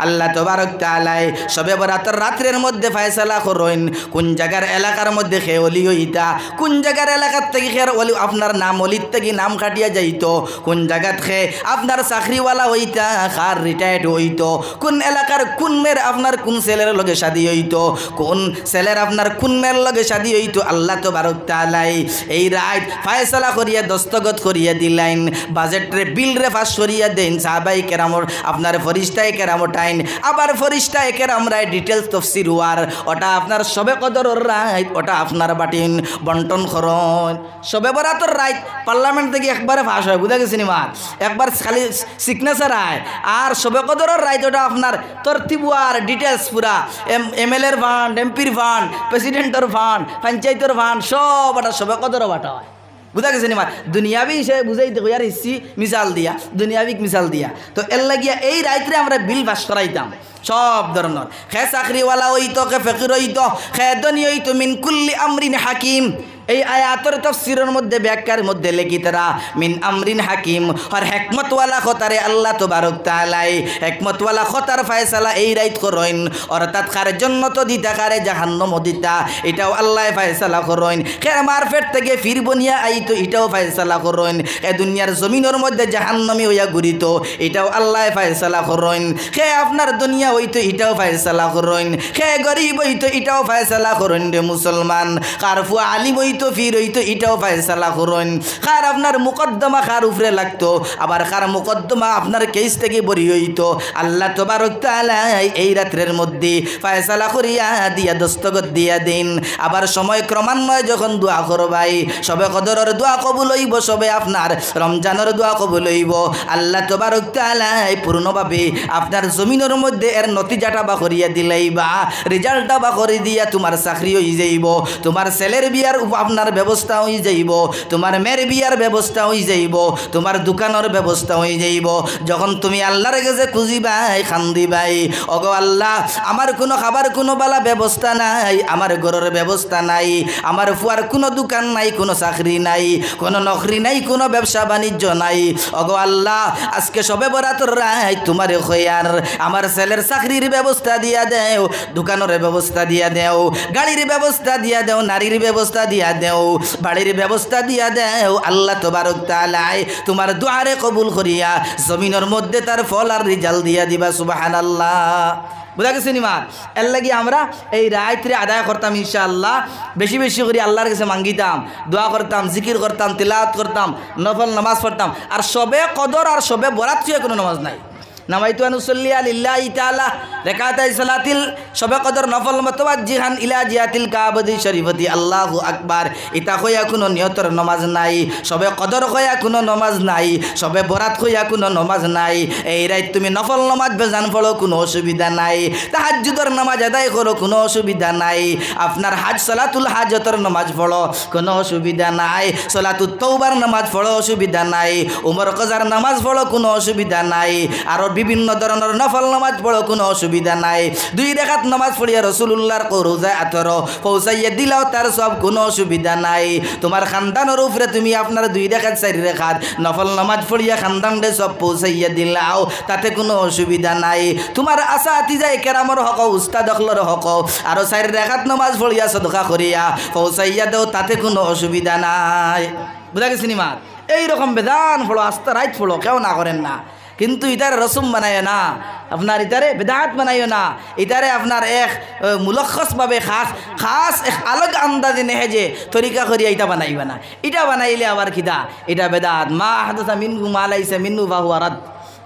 আল্লাহ তাবারক তাআলা সবে বরাতের রাত্রের মধ্যে ফয়সালা করেন কোন জায়গার এলাকার মধ্যে খে ওলি হইতা, কোন জায়গার এলাকার থেকে খের ওলি আপনার নাম অলির থেকে নাম কাটিয়া যাইতো, কোন জায়গাত খে আপনার চাকরিওয়ালা হইতা খার রিটায়ার্ড হইতো, কোন এলাকার কোন মেয়ের আপনার কোন ছেলের লগে শাদি হইতো, কোন ছেলের আপনার কোন মেয়ের লগে শাদি হইতো। আল্লাহ তাবারক তাআলা এই রাত ফয়সালা করিয়া দস্তখত করিয়া দিলেন, বাজেটরে বিল রে পাস করিয়া দেন সাহাবাই কেরামর আপনার ফরিস্তায় কেরাম টাইন, আবার ফরিস্তায় কেরামরাই ডিটেলস তফসির হওয়ার ওটা আপনার সবে কদরের রাত, ওটা আপনার বাটিন বন্টন করন। সবে বরাতের রাত পার্লামেন্ট থেকে একবারে ফাঁস হয়, বুঝা গেছি নিমার একবার খালি সিগনেচার আয়, আর সবে কদরের রাত ওটা আপনার তরতিব আর ডিটেলস পুরা এমএলএর ফান্ড, এমপির ফান্ড, প্রেসিডেন্টের ফান্ড, পঞ্চায়েতের ফান্ড সব ওটা সবে কদরও বাটা হয়। বুঝা গেছে নিমার দুনিয়াবি সে বুঝাই দেখো আর ইসি মিসাল দিয়া, দুনিয়াবিক মিসাল দিয়া। তো এর লাগিয়া এই রাত্রে আমরা বিল পাস করাইতাম সব ধরনের, খে চাকরিওয়ালা হইতো, খে ফকির হইতো, খে ধনী হইতো, মিন কুল্লি আমরিন হাকিম। এই আয়াতের তাফসীরের মধ্যে ব্যাখ্যার মধ্যে লিখিতরা মিন আমরিন হাকিম আর হিকমতওয়ালা খতারে আল্লাহ তাবারক তাআলা হিকমতওয়ালা খতার ফয়সালা এই রাত করেন, অর্থাৎ কার জান্নাত দিতা কারে জাহান্নাম দিতা এটাও আল্লাহ ফয়সালা করেন, খের মারফেট থেকে ফির বনিয়া আইতো এটাও ফয়সালা করেন, এ দুনিয়ার জমিনের মধ্যে জাহান্নামী হইয়া ঘুরিত এটাও আল্লাহ ফয়সালা করেন, খে আপনার দুনিয়া হইতো এটাও ফয়সালা করেন, খে গরিব হইতো এটাও ফয়সালা করেন রে মুসলমান, কারফু আলিম তো ফির হইতো এটাও ফয়সালা করুন, কার আপনার মুকদ্দমা কার উপরে লাগতো, আবার কার মুকদ্দমা আপনার কেস থেকে বরি হইতো। আল্লাহ তাবারক তাআলা এই রাত্রের মধ্যে ফয়সালা করিয়া দিয়া দস্তখত দিয়া দিন। আবার সময় ক্রমান্বয়ে যখন দোয়া করবাই সবে কদরের দোয়া কবুল হইব, সবে আপনার রমজানের দোয়া কবুল হইব। আল্লাহ তাবারক তাআলা পূর্ণভাবে আপনার জমিনের মধ্যে এর নতিজাটা বা করিয়া দিলেই বা রেজাল্টটা বা করে দিয়া তোমার চাকরি হয়ে যাইব, তোমার ছেলের বিয়ার আপনার ব্যবস্থা হয়ে যাইব, তোমার মেয়ের বিয়ার ব্যবস্থা হয়ে যাইব, তোমার দোকানের ব্যবস্থা হয়ে যাইব। যখন তুমি আল্লাহর কাছে খুঁজিবাই খান্দিবাই, ওগো আল্লাহ আমার কোনো খাবার কোনো বালা ব্যবস্থা নাই, আমার ঘরের ব্যবস্থা নাই, আমার ফুয়ার কোনো দোকান নাই, কোনো চাকরি নাই, কোনো নকরি নাই, কোনো ব্যবসা বাণিজ্য নাই, ওগো আল্লাহ আজকে সবে বরাতের রাত তোমার খয়ার আমার ছেলের চাকরির ব্যবস্থা দিয়া দেও, দোকানের ব্যবস্থা দিয়া দেও, গাড়ির ব্যবস্থা দিয়া দেও, নারীর ব্যবস্থা দিয়া দেও, বাড়ির ব্যবস্থা দিয়া দেও। আল্লাহ তাবারক তাআলা তোমার দুয়ারে কবুল করিয়া জমিনের মধ্যে তার ফল আর রিজাল্ট দিয়া দিবা। সুবহানাল্লাহ। বুঝা গেছে নিমার এর লাগি আমরা এই রাত্রে আদায় করতাম ইনশাআল্লাহ, বেশি বেশি করে আল্লাহর কাছে মাঙ্গিতাম, দোয়া করতাম, জিকির করতাম, তিলাওয়াত করতাম, নফল নামাজ পড়তাম। আর সবে কদর আর সবে বরাত ছুঁয়ে কোনো নামাজ নাই। নামাইতু আনুসল্লিয়া লিল্লাহি তাআলা রাকাতাই সালাতিল সবে কদর নফল মুতাওয়াজ্জিহান ইলা জিয়াতিল কাবাতি শরীফতি আল্লাহু আকবার। এটা কইয়া কোনো নিয়তর নামাজ নাই, সবে কদর কইয়া কোনো নামাজ নাই, সবে বরাত কইয়া কোনো নামাজ নাই। এই রাত তুমি নফল নামাজ বেজান পড়ো কোনো অসুবিধা নাই, তাহাজ্জুদের নামাজ আদায় করো কোনো অসুবিধা নাই, আপনার হাজ সালাতুল হাজতের নামাজ পড়ো কোনো অসুবিধা নাই, সালাতুত তওবার নামাজ পড়ো অসুবিধা নাই, উমর কজার নামাজ পড়ো কোনো অসুবিধা নাই, আর বিভিন্ন ধরনের নফল নামাজ পড়ো কোনো অসুবিধা নাই। 2 রাকাত নামাজ পড়িয়া রাসূলুল্লাহর রোজায় আতর পৌঁছাইয়া দিলাও তার সব কোনো অসুবিধা নাই। তোমার খানদানের উপরে তুমি আপনার 2 রাকাত 4 রাকাত নফল নামাজ পড়িয়া খানদানরে সব পৌঁছাইয়া দিলাও, তাতে কোনো অসুবিধা নাই। তোমার আসাতিজায়ে কেরামর হক, উস্তাদ হকলর হক আর 4 রাকাত নামাজ পড়িয়া সদকা করিয়া পৌঁছাইয়া দাও, তাতে কোনো অসুবিধা নাই। বুঝা গেছি নিমা? এইরকম বেদান ফলো আস্তে রাইত ফলো কেউ না করেন না, কিন্তু ইতারে রসুম বানায় না, আপনার ইতারে বেদাত বানাইও না, ইতারে আপনার এক মুলক্ষসভাবে খাস এক আলগ আন্দাজে নেহে যে তরিকা করিয়া ইটা বানাইবে না। এটা বানাইলে আবার খিদা এটা বেদাত। মা হাদাসা মিনহু মা লাইসা মিনহু ফাহুয়া রাদ।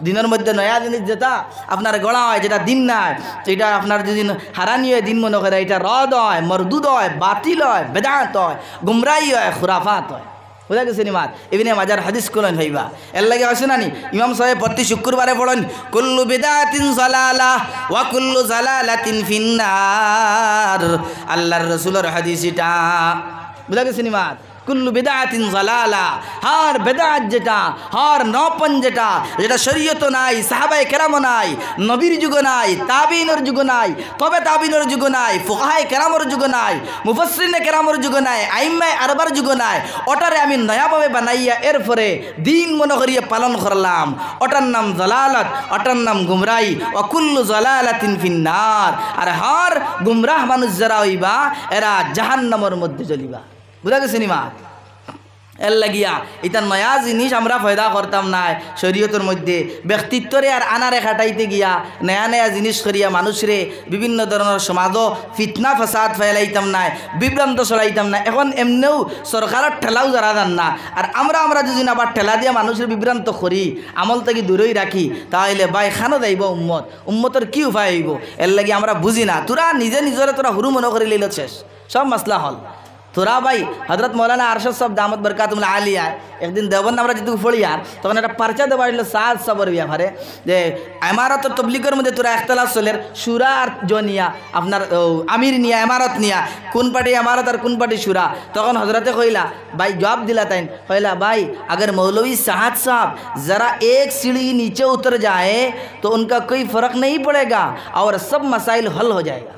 দিনের মধ্যে নয়া জিনিস যেটা আপনার গড়া হয়, যেটা দিন নাই, সেটা আপনার যদি হারানি হয় দিন মনে করে, এটা রদ হয়, মরদুদ হয়, বাতিল হয়, বেদাত হয়, গুমরাহি হয়, খুরাফাত হয়। বুঝা গেছে নিমাত? ইবনে মাজার হাদিস করলেন ভাইবা এর লাগে আসে নানি ইমাম সাহেব প্রতি শুক্রবারে পড়েন কুল্লু বিদাতিন জালালা ওয়া কুল্লু জালালাতিন ফিন্নার। আল্লাহর রাসূলের হাদিস এটা। বুঝা গেছে নিমাত? কুল্লু বিদআতিন যালালা, হার বেদাত যেটা, হার নপন যেটা, যেটা শরীয়ত নাই, সাহাবায়ে কেরামও নাই, নবীর যুগ নাই, তাবিনের যুগ নাই, তবে তাবিনের যুগ নাই, ফুকাহায়ে কেরামের যুগ নাই, মুফাসসিরিনে কেরামের যুগ নাই, আইম্মায়ে আরবার যুগ নাই, ওটারে আমি নয়াভাবে বানাইয়া এরপরে দিন মনে করিয়া পালন করলাম, ওটার নাম জালালাত, ওটার নাম গুমরাহি। অকুল্লু জালালাতিন ফিন্নার, আর হার গুমরাহ মানুষ যারা হইবা এরা জাহান্নামের মধ্যে জ্বলিবা। বুঝা গেছে নিমা? এর লাগিয়া এটা নয়া জিনিস আমরা ফয়দা করতাম না শরীয়তের মধ্যে, ব্যক্তিত্বরে আর আনারে খাটাইতে গিয়া নয়া নয়া জিনিস করিয়া মানুষরে বিভিন্ন ধরনের সমাজও ফিতনা ফাসাদ ফেলাইতাম না, বিভ্রান্ত চলাইতাম না। এখন এমনিও সরকারের ঠেলাও যারা যান না, আর আমরা যদি আবার ঠেলা দিয়া মানুষের বিভ্রান্ত করি, আমল থেকে দূরেই রাখি, তাহলে বাই খানো যাইব উম্মতের কি উপায় হইব? এর লাগি আমরা বুঝি না। তোরা নিজে নিজরে তোরা হুরু মনে করে লইল, শেষ সব মাসলা হল। তোরা ভাই হজরত মৌলানা আরশদ সাহেব দামত বরকাতুল্লাহ আলিয়া একদিন দেওবন্দ আমরা যেটুকু ফড়িয়ার তখন একটা পার্চা দেওয়া হইল সাদ সবর ব্যাপারে, যে এমারত তবলিগের মধ্যে তোরা একতলাফ চলের সুরা আর জনিয়া আপনার আমির নিয়া এমারত নিয়া, কোন পার্টি এমারত আর কোন পার্টি সুরা। তখন হজরতে কইলা ভাই জবাব দিলা তাই, কইলা भाई अगर मौलवी साद साहब ज़रा एक सीढ़ी नीचे उतर जाए तो उनका कोई फ़र्क नहीं पड़ेगा और सब मसाइल हल हो जाएगा।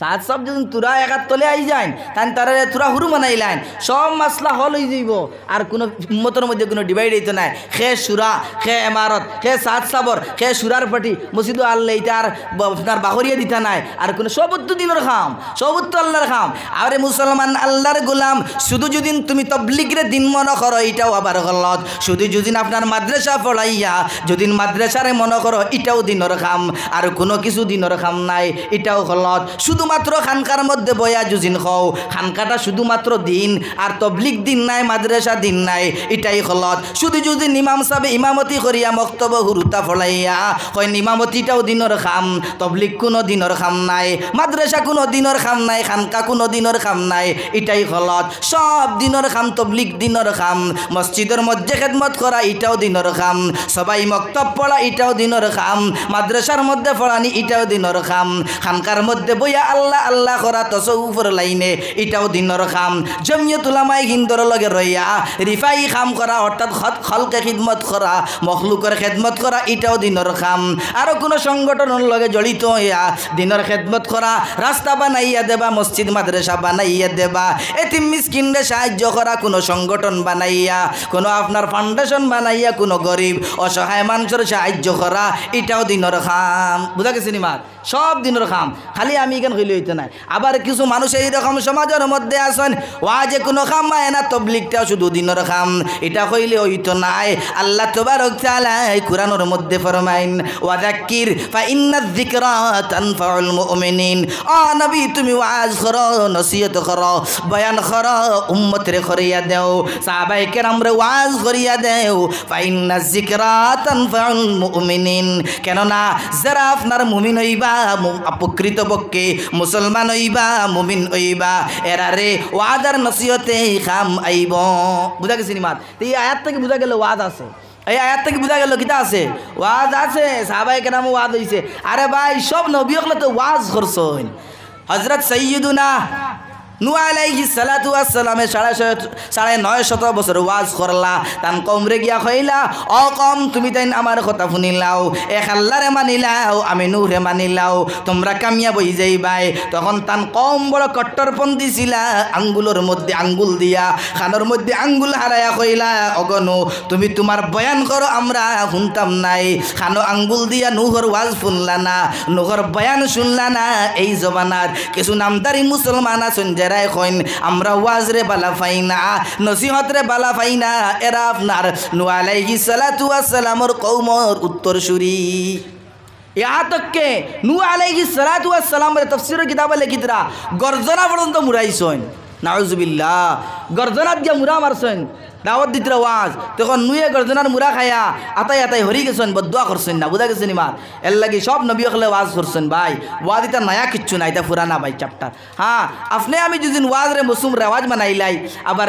साथ सब जो तुरा एक तले आई जाए तान तारा तुरा हुरु मनाइलें सब मसला हल हो जाइब, और कोनो उम्मतर मध्य कोनो डिवाइड हईतो ना, खे सुरा खे इमारत खे साथ साबर खे सुरार पार्टी मस्जिद आल्ला इटा और आपनार बाहरिया दिता ना, और कोनो सबुत्तु दिनर खाम सबुत्तु आल्लाहर खाम। आरे मुसलमान आल्लाहर गोलाम, शुधु जदिन तुमी तबलिगरे दिन मन करो एटाও আবার গলত, শুধু যদিন আপনার মাদ্রাসা পড়াইয়া যদিন মাদ্রাসারে মনে করো এটাও দিনর খাম, আর কোনো কিছু দিনর খাম নাই, এটাও গলত। শুধুমাত্র খানকার মধ্যে বয়া যুজিন খাও, খানকাটা শুধুমাত্র দিন আর তবলিগ দিন নাই, মাদ্রাসা দিন নাই, এটাই গলত। শুধু যদি ইমাম সাহেব ইমামতি করিয়া মক্তব হুরুতা ফলাইয়া হয় ইমামতিটাও দিনর খাম, তবলিগ কোনো দিনর খাম নাই, মাদ্রাসা কোনো দিনর খাম নাই, খানকা কোনো দিনর খাম নাই, এটাই গলত। সব দিনর খাম, তবলিগ দিনর খাম, মসজিদের মধ্যে খেদমত করা এটাও দিনর খাম, সবাই মক্তব পড়া এটাও দিনর খাম, মাদ্রাসার মধ্যে পড়ানি এটাও দিনর খাম, খানকার মধ্যে বইয়া আল্লাহ আল্লাহ করা তসৌফর লাইনে এটাও দিনর খাম, জমিয়ত উলামায়ে হিন্দর লগে রইয়া রিফাই খাম করা অর্থাৎ খলকে খিদমত করা মখলুকের খেদমত করা এটাও দিনর খাম, আরও কোনো সংগঠনের লগে জড়িত হইয়া দিনের খেদমত করা, রাস্তা বানাইয়া দেবা, মসজিদ মাদ্রাসা বানাইয়া দেবা, এতিম মিসকিনরে সাহায্য করা, কোনো সংগঠন বানাইয়া কোনো আপনার ফাউন্ডেশন বানাইয়া কোনো গরিব অসহায় মানুষের সাহায্য করা এটাও দিনর খাম। বুঝা গেছে নি মার? সব দিনের খাম, খালি আমি এখানে হইলে হইতে নাই। আবার কিছু মানুষ এইরকম সমাজের মধ্যে আসেন ওয়াজে কোনো খাম হয় না, তবলিগটাও শুধু দিনের খাম, এটা হইলে হইতো নাই। আল্লাহ তাবারক তাআলা কুরআনের মধ্যে ফরমাইন ওয়াযাক্কির ফাইন্নায যিকরা তানফাউল মুমিনিন, ও নবী তুমি ওয়াজ করো, নসিহত করো, বয়ান করো, উম্মতরে করিয়া দেও, সাহাবায়ে কেরামরে ওয়াজ করিয়া দেও, ফাইন্নায যিকরা তানফাউল মুমিনিন, কেননা যারা আপনার মুমিন হইবা, প্রকৃতপক্ষে মুসলমান হইবা, মুমিন হইবা, এরারে ওয়াদার নসিহতে খাম আইব। বুঝা গেছে নি মাত? এই আয়াত থেকে বুঝা গেল ওয়াজ আছে, এই আয়াত থেকে বুঝা গেল কিতা আছে, ওয়াজ আছে, সাহাবায়ে কেরাম ওয়াজ হইছে। আরে ভাই সব নবী হলে তো ওয়াজ করছেন। হযরত সাইয়্যিদুনা নূহ আলাইহিস সালাতু ওয়াস সালামে 950 বছর ওয়াজ করলা, তান কমরে গিয়া কইলা ও কম তুমি তাইন আমার কথা শুনিলাও, এক আল্লাহরে মানিলাও, আমি নূহরে মানিলাও, তোমরা কামিয়াব হই যাইবাই। তখন তান কম বড় কট্টরপন্থী ছিলা, আঙ্গুলের মধ্যে আঙ্গুল দিয়া খানোর মধ্যে আঙ্গুল হারায়া কইলা অগনু তুমি তোমার বয়ান করো, আমরা শুনতাম নাই। খানো আঙ্গুল দিয়া নূহর ওয়াজ শুনলা না, নূহর বয়ান শুনলা না। এই জমানার কিছু নামদারি মুসলমান আছেন যারাই কইন আমরা ওয়াজরে বালা পাই না, নসিহতরে বালা পাই না, এরা আপনার নূহ আলাইহিস সালাতু ওয়াস সালামের কওমর উত্তরসূরি। यहाँ तक के नूह आलैहिस सलातु वस सलाम रे तफसीर किताब लिखितरा गर्जना पर्यন্ত মুরাইছেন, নাউজুবিল্লাহ, गर्जना দিয়া মুরা মারছেন। দাওয়াত দিতরা ওয়াজ তখন নুয়ে গর্জনার মুরা খায়া আতাই আতাই হরি গেছেন বদুয়া করছেন না বুঝা গেছেন ইমার এর লাগি সব নবী হলে ওয়াজ করছেন ভাই ওয়াজ এটা নয়া কিচ্ছু নাই এটা পুরানা ভাই চ্যাপ্টার হ্যাঁ আপনি আমি যদি ওয়াজ রে মুসুম রেওয়াজ বানাইলাই আবার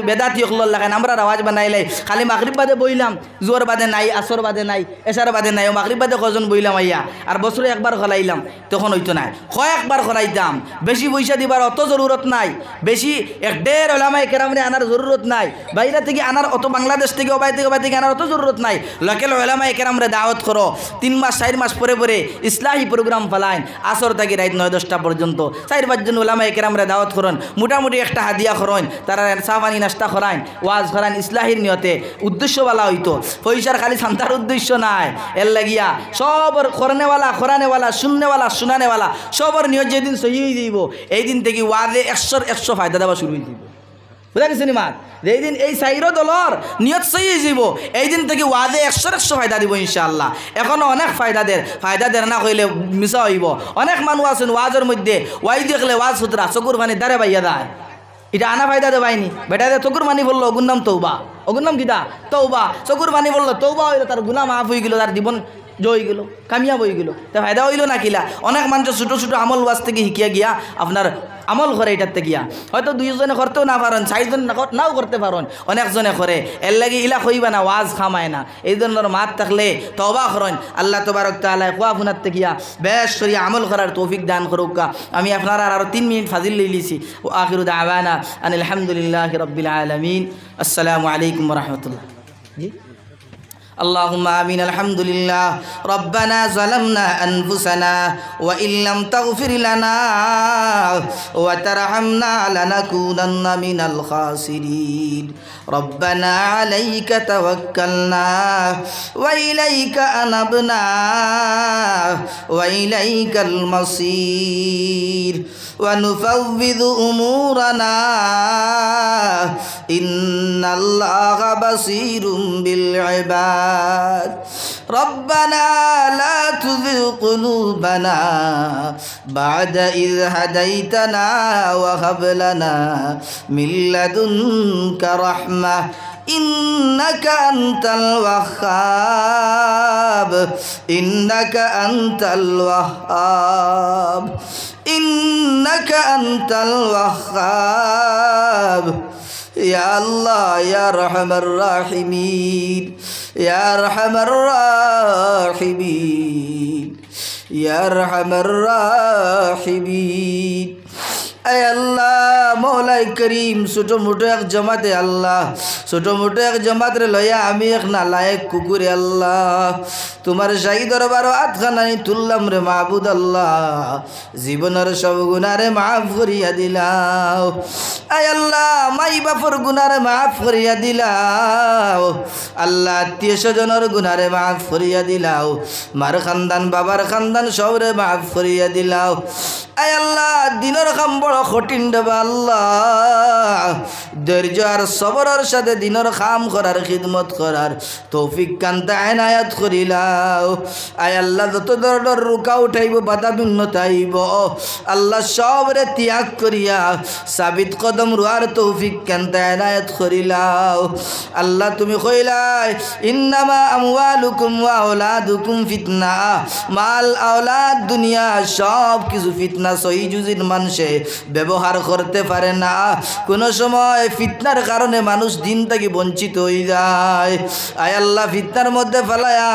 বেদাতি হল লাগান আমরা রেওয়াজ বানাইলাই খালি মাগরিব বাদে বইলাম জোর বাদে নাই আসর বাদে নাই এশার বাদে নাই মাগরিব বাদে কজন বইলাম আইয়া আর বছরে একবার খলাইলাম তখন হইতো না কয়েকবার খলাইতাম বেশি পয়সা দিবার অত জরুরত নাই বেশি এক দেড় ওলামায়ে কেরামরে আনার জরুরত নাই বাইরে থেকে আনার অত বাংলাদেশ থেকে ওবাই থেকে আনার অত জরুরত নাই লোকাল ওলামায়ে কেরামরে দাওয়াত করো 3 মাস 4 মাস পরে পরে ইসলাহি প্রোগ্রাম ফলাইন আসর থেকে রাত 9-10টা পর্যন্ত 4-5 জন ওলামায়ে কেরামরে দাওয়াত করুন মোটামুটি একটা হাদিয়া করেন তারা সাহাবানি নাস্তা করাইন ওয়াজ করাইন ইসলাহির নিয়তে উদ্দেশ্য বলা হইতো পয়সার খালি শান্তার উদ্দেশ্য নাই এর লাগিয়া সবর খরানেওয়ালা শুনানেওয়ালা সবর নিয়ত যেদিন সহি হয়ে যাইব এই দিন থেকে ওয়াজে 100 ফায়দা দেওয়া শুরু হয়ে যাইব বুঝা গেছে নিমাত এই দিন এই সাইরো দলর নিয়ত সহি হয়ে যাইব এই দিন থেকে ওয়াজে 100 ফায়দা দিব ইনশাআল্লাহ এখনো অনেক ফায়দা দের না কইলে মিশা হইব অনেক মানুষ আছেন ওয়াজের মধ্যে ওয়াই দেখলে ওয়াজ সুতরা চকুর পানি দাঁড়ে বাইয়া দেয় এটা আনা ফায়দা দেবাইনি বেটা চকুর পানি বললো ওগুর নাম তৌবা ওগুর নাম কিতা তৌবা চকুর পানি বললো তৌবা হইলো তার গুনাহ মাফ হয়ে গেল তার জীবন জয় গেল কামিয়াব হয়ে গেল তা ফায়দা হইল না কিলা অনেক মানুষ ছোটো ছোটো আমল ওয়াজ থেকে শিখিয়া গিয়া আপনার আমল করে এটাতে গিয়া হয়তো 2 জনে করতেও না পারেন 4 জন নাও করতে পারেন অনেকজনে করে এর লাগি ইলা কইবা না ওয়াজ খামায় না এই ধরনের মাত থাকলে তওবা করেন আল্লাহ তাবারক তাআলা কোয়া ফুনাতে গিয়া বেশ করে আমল করার তৌফিক দান করুক আমি আপনারা আরো 3 মিনিট ফাজিল লইলিছি ও আখিরু দাওয়ানা আনিল হামদুলিল্লাহি রাব্বিল আলামিন আসসালামু আলাইকুম ওয়া রাহমাতুল্লাহ জি اللهم آمين الحمد لله ربنا ظلمنا أنفسنا وإن لم تغفر لنا وترحمنا لنكونن من الخاسرين ربنا عليك توكلنا وإليك أنبنا وإليك المصير ونفوض أمورنا إن الله بصير بالعباد ربنا لا تزغ قلوبنا بعد إذ هديتنا وهب لنا من لدنك رحمة إنك أنت الوهاب إنك أنت الوهاب إنك أنت الوهاب يا الله يا أرحم الراحمين يا أرحم الراحمين يا أرحم الراحمين اے اللہ مولا کریم ছোটো মোটো এক জমাতে আল্লাহ ছোটো মোটো এক জমাত রে লয়া আমি এক নালায়েক কুকুরে আল্লাহ তোমার শাহী দরবার আতখানানি তুললাম রে মাহবুদ আল্লাহ জীবনের সব গুনারে মাফ করিয়া দিলাও আয় আল্লাহ মাই বাপর গুনারে মাফ করিয়া দিলাও আল্লাহ আত্মীয় স্বজনের গুনারে মাফ করিয়া দিলাও মার খানদান বাবার খানদান সবরে মাফ করিয়া দিলাও আয় আল্লাহ দিনের কাম বড় কঠিন দেবা আল্লাহ ধৈর্য আর সবরের সাথে দিনের কাম করার খিদমত করার তৌফিক কান্তা এনায়াত করিলাও আয় আল্লাহ যত ধরনের রুকা উঠাইব বাধা বিঘ্নতা আইব আল্লাহ সবরে ত্যাগ করিয়া সাবিত কদম রুয়ার তৌফিক কান্তা এনায়াত করিলাও আল্লাহ তুমি কইলাই ইন্নামা আমওয়ালুকুম ওয়া আওলাদুকুম ফিতনা মাল আওলাদ দুনিয়া সব কিছু ফিতনা সহি জুজির মানুষে ব্যবহার করতে পারে না কোনো সময় ফিতনার কারণে মানুষ দিন থেকে বঞ্চিত হয়ে যায় আয় আল্লাহ ফিতনার মধ্যে ফেলায়া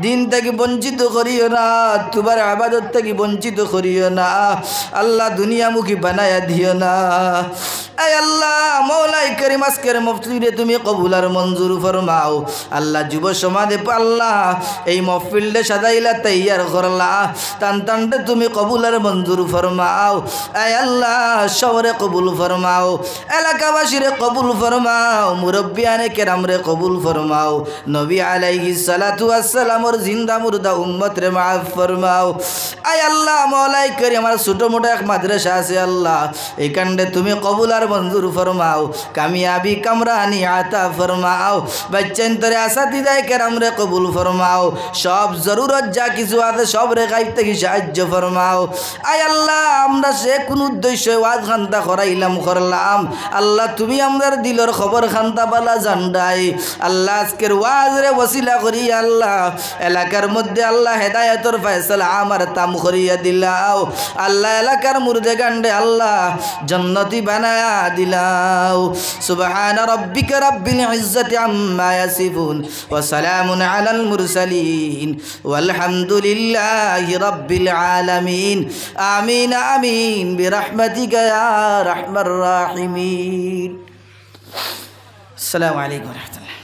দিন থেকে বঞ্চিত করিও না তোমার ইবাদত থেকে বঞ্চিত করিও না আল্লাহ দুনিয়ামুখী বানায়া দিও না আয় আল্লাহ মৌলাই করিম আজকের মফফিলে তুমি কবুল আর মঞ্জুর ফরমাও আল্লাহ যুব সমাজে আল্লাহ এই মহফিলটা সাজাইলা তৈয়ার করলা টানটানটা তুমি কবুল আর মঞ্জুর ফরমাও আয় আল্লাহ শহরে কবুল ফরমাও এলাকাবাসীরে কবুল ফরমাও মুরব্বিয়ানে কেরামরে কবুল ফরমাও নবী আলাইহিস সালাতু ওয়াস সালামর জিন্দা মুর্দা উম্মত রে মাফ ফরমাও আয় আল্লাহ মৌলাই করিম আমার ছোট মোটো এক মাদ্রাসা আছে আল্লাহ এইখানটা তুমি কবুল আর মঞ্জুর ফরমাও কামিয়াবি কামরানি আতা ফরমাও বাচ্চান তোরে আসাতিদায় কেরামরে কবুল ফরমাও সব জরুরত যা কিছু আছে সব রে গাইব থেকে সাহায্য ফরমাও আয় আল্লাহ আমরা সে কোনো উদ্দেশ্য ওয়াজ খান্তা করাইলাম করলাম আল্লাহ তুমি আমরার দিলর খবর খান্তা বালা জান্ডাই আল্লাহ আজকের ওয়াজরে ওসিলা করি আল্লাহ এলাকার মধ্যে আল্লাহ হেদায়েতর ফয়সালা আমার তাম করিয়া দিলাও আল্লাহ এলাকার মুর্দে গান্ডে আল্লাহ জান্নাতি বানায়া দিলাও সুবহান রাব্বিকা রাব্বিল ইজ্জাতি আম্মা ইয়াসিফুন ওয়া সালামুন আলাল মুরসালিন ওয়ালহামদুলিল্লাহি রাব্বিল আলামিন আমিন আমিন বিরহমাতিকা ইয়া রাহমার রাহিমিন আসসালামু আলাইকুম ওয়া রাহমাতুল্লাহ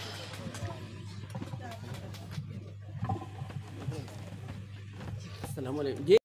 আসসালামু আলাইকুম।